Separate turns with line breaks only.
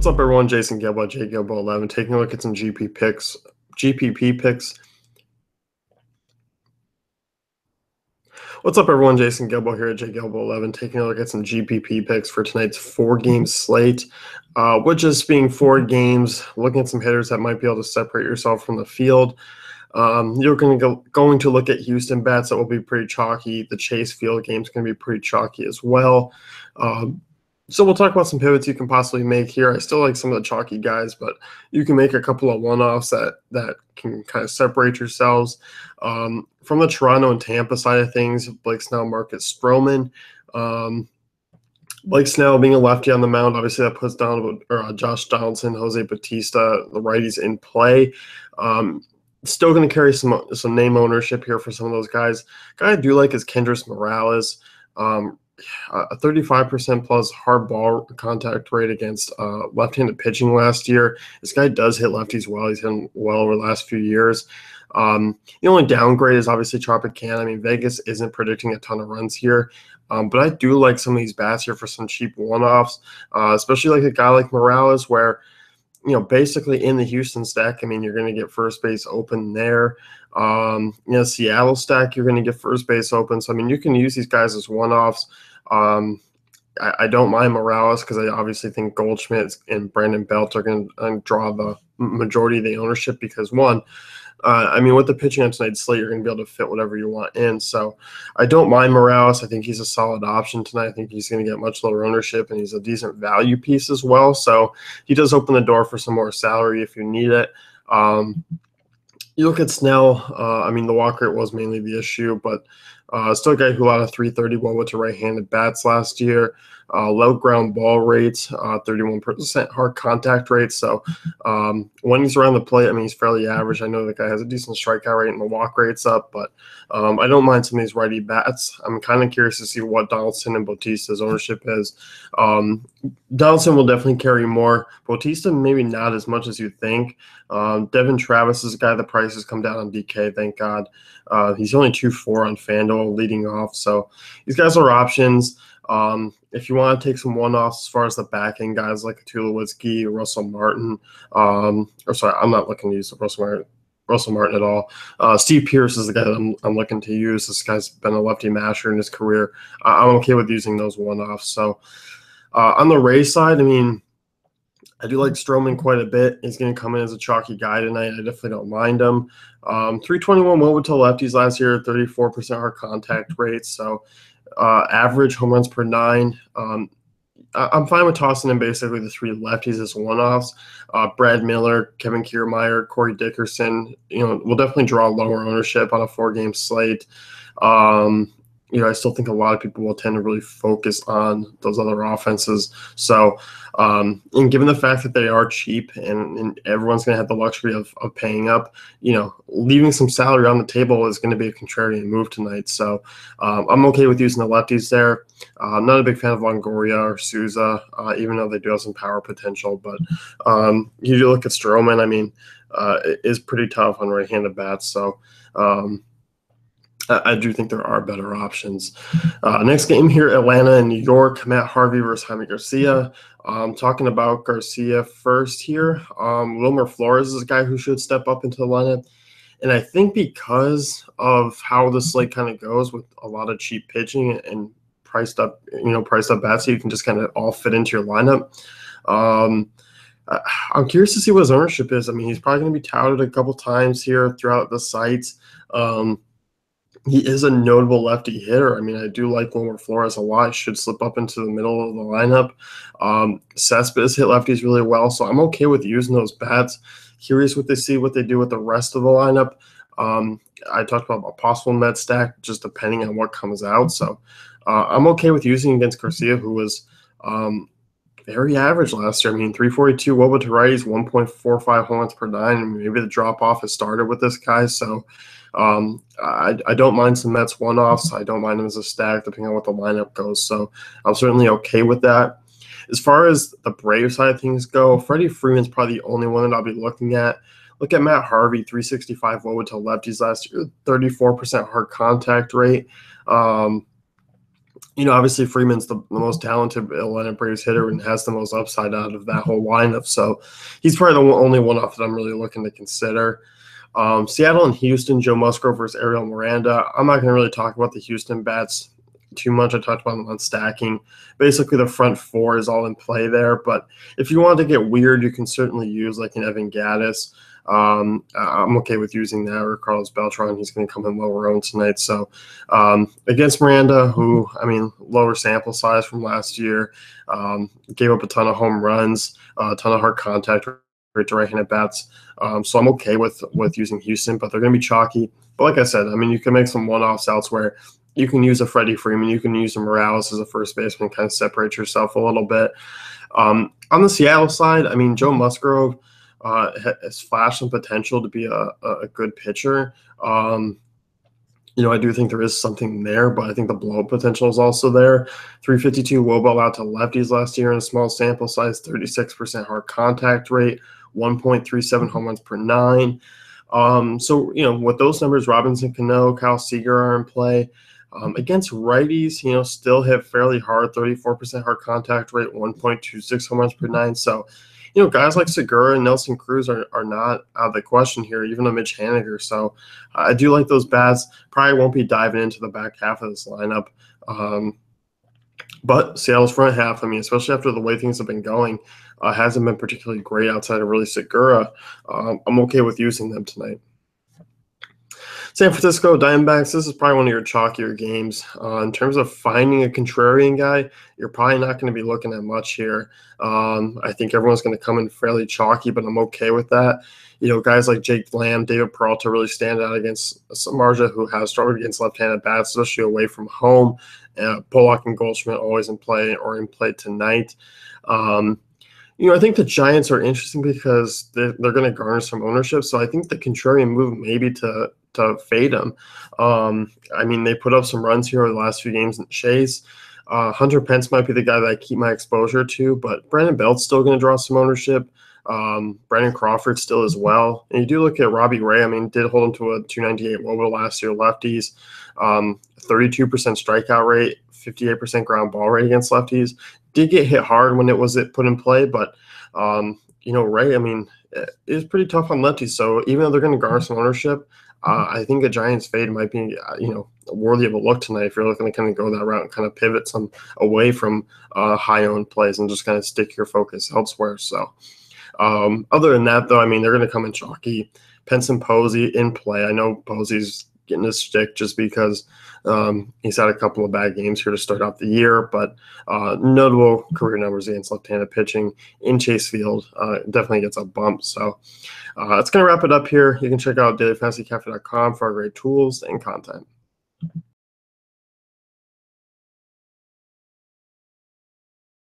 What's up, everyone? Jason Gilbo, JGilbo11, taking a look at some GPP picks. What's up, everyone? Jason Gilbo here at JGilbo11, taking a look at some GPP picks for tonight's 4-game slate. With just being 4 games, looking at some hitters that might be able to separate yourself from the field. You're going to look at Houston bats that will be pretty chalky. The Chase Field game is going to be pretty chalky as well. So we'll talk about some pivots you can possibly make here. I still like some of the chalky guys, but you can make a couple of one-offs that can kind of separate yourselves. From the Toronto and Tampa side of things, Blake Snell, Marcus Stroman. Blake Snell being a lefty on the mound, obviously that puts down Josh Donaldson, Jose Bautista, the righties in play. Still going to carry some name ownership here for some of those guys. Guy I do like is Kendrys Morales. A 35% plus hard ball contact rate against left-handed pitching last year. This guy does hit lefties well. He's hit well over the last few years. The only downgrade is obviously Tropicana. I mean, Vegas isn't predicting a ton of runs here, but I do like some of these bats here for some cheap one-offs, especially like a guy like Morales where, basically in the Houston stack, I mean, you're going to get first base open there. Seattle stack, you're going to get first base open. So, I mean, you can use these guys as one-offs. I don't mind Morales because I obviously think Goldschmidt and Brandon Belt are going to draw the majority of the ownership because, one, with the pitching on tonight's slate, you're going to be able to fit whatever you want in. So I don't mind Morales. I think he's a solid option tonight. I think he's going to get much lower ownership, and he's a decent value piece as well. So he does open the door for some more salary if you need it. You look at Snell, the walk rate was mainly the issue, but still a guy who allowed a 331 with right-handed bats last year. Low ground ball rates, 31% hard contact rate. So when he's around the plate, I mean, he's fairly average. I know the guy has a decent strikeout rate and the walk rate's up, but I don't mind some of these righty bats. I'm kind of curious to see what Donaldson and Bautista's ownership is. Donaldson will definitely carry more. Bautista, maybe not as much as you think. Devin Travis is a guy the price has come down on DK, thank God. He's only 2.4 on FanDuel leading off. So these guys are options. If you want to take some one-offs as far as the back end guys like Tulowitzki, Russell Martin, I'm not looking to use Russell Martin at all. Steve Pearce is the guy that I'm looking to use. This guy's been a lefty masher in his career. I'm okay with using those one-offs. So on the Rays side, I mean, I do like Stroman quite a bit. He's going to come in as a chalky guy tonight. I definitely don't mind him. 321 went to lefties last year, 34% hard contact rate. So average home runs per 9. I'm fine with tossing in basically the 3 lefties as one-offs. Brad Miller, Kevin Kiermaier, Corey Dickerson, will definitely draw lower ownership on a 4-game slate. I still think a lot of people will tend to really focus on those other offenses. So, and given the fact that they are cheap and everyone's going to have the luxury of paying up, leaving some salary on the table is going to be a contrarian move tonight. So I'm okay with using the lefties there. I'm not a big fan of Longoria or Souza, even though they do have some power potential. But you do look at Stroman, I mean, it is pretty tough on right-handed bats. So, I do think there are better options. Next game here, Atlanta and New York, Matt Harvey versus Jaime Garcia. Talking about Garcia first here. Wilmer Flores is a guy who should step up into the lineup. And I think because of how the slate kind of goes with a lot of cheap pitching and priced up bats, so you can just kind of all fit into your lineup. I'm curious to see what his ownership is. I mean, he's probably going to be touted a couple times here throughout the sites. He is a notable lefty hitter. I mean, I do like Wilmer Flores a lot. He should slip up into the middle of the lineup. Cespedes hit lefties really well, so I'm okay with using those bats. Curious what they do with the rest of the lineup. I talked about a possible Met stack, just depending on what comes out. So I'm okay with using against Garcia, who was very average last year. I mean, 342 woba to righties, 1.45 home runs per 9. I mean, maybe the drop-off has started with this guy, so I don't mind some Mets one-offs. I don't mind them as a stack, depending on what the lineup goes. So I'm certainly okay with that. As far as the Braves side of things go, Freddie Freeman's probably the only one that I'll be looking at. Look at Matt Harvey, 365 woba to lefties last year, 34% hard contact rate. Obviously Freeman's the most talented Atlanta Braves hitter and has the most upside out of that whole lineup. So he's probably the only one off that I'm really looking to consider. Seattle and Houston, Joe Musgrove versus Ariel Miranda. I'm not going to really talk about the Houston bats too much. I talked about them on stacking. Basically, the front four is all in play there. But if you want to get weird, you can certainly use like an Evan Gattis. I'm okay with using that, or Carlos Beltran. He's going to come in lower owned tonight. So against Miranda, who, lower sample size from last year, gave up a ton of home runs, a ton of hard contact rate to right-handed bats. So I'm okay with using Houston, but they're going to be chalky. But like I said, you can make some one-offs elsewhere. You can use a Freddie Freeman. You can use a Morales as a first baseman, kind of separate yourself a little bit. On the Seattle side, Joe Musgrove has flashed some potential to be a good pitcher. I do think there is something there, but I think the blow potential is also there. 352 WOBA out to lefties last year in a small sample size, 36% hard contact rate, 1.37 home runs per 9. So, with those numbers, Robinson Cano, Kyle Seager are in play. Against righties, still hit fairly hard, 34% hard contact rate, 1.26 home runs per 9. So, guys like Segura and Nelson Cruz are not out of the question here, even though Mitch Haniger. So I do like those bats. Probably won't be diving into the back half of this lineup. But Seattle's front half, especially after the way things have been going, hasn't been particularly great outside of really Segura. I'm okay with using them tonight. San Francisco Diamondbacks, this is probably one of your chalkier games. In terms of finding a contrarian guy, you're probably not going to be looking at much here. I think everyone's going to come in fairly chalky, but I'm okay with that. Guys like Jake Lamb, David Peralta really stand out against Samardzija, who has struggled against left-handed bats, especially away from home. Pollock and Goldschmidt always in play tonight. I think the Giants are interesting because they're going to garner some ownership. So I think the contrarian move maybe to fade them. They put up some runs here over the last few games in the Shays. Hunter Pence might be the guy that I keep my exposure to, but Brandon Belt's still going to draw some ownership. Brandon Crawford still as well. And you do look at Robbie Ray. Did hold him to a 298 WOBA last year, lefties. 32% strikeout rate, 58% ground ball rate against lefties. Did get hit hard when it was put in play, but Ray, it is pretty tough on lefties. So even though they're going to garner some ownership, I think a Giants fade might be, worthy of a look tonight if you're looking to kind of go that route and kind of pivot some away from high-owned plays and just kind of stick your focus elsewhere. So other than that, though, they're going to come in chalky. Pence and Posey in play. I know Posey's getting his stick just because he's had a couple of bad games here to start out the year, but notable career numbers against left-handed pitching in Chase Field definitely gets a bump. So that's going to wrap it up here. You can check out dailyfantasycafe.com for our great tools and content.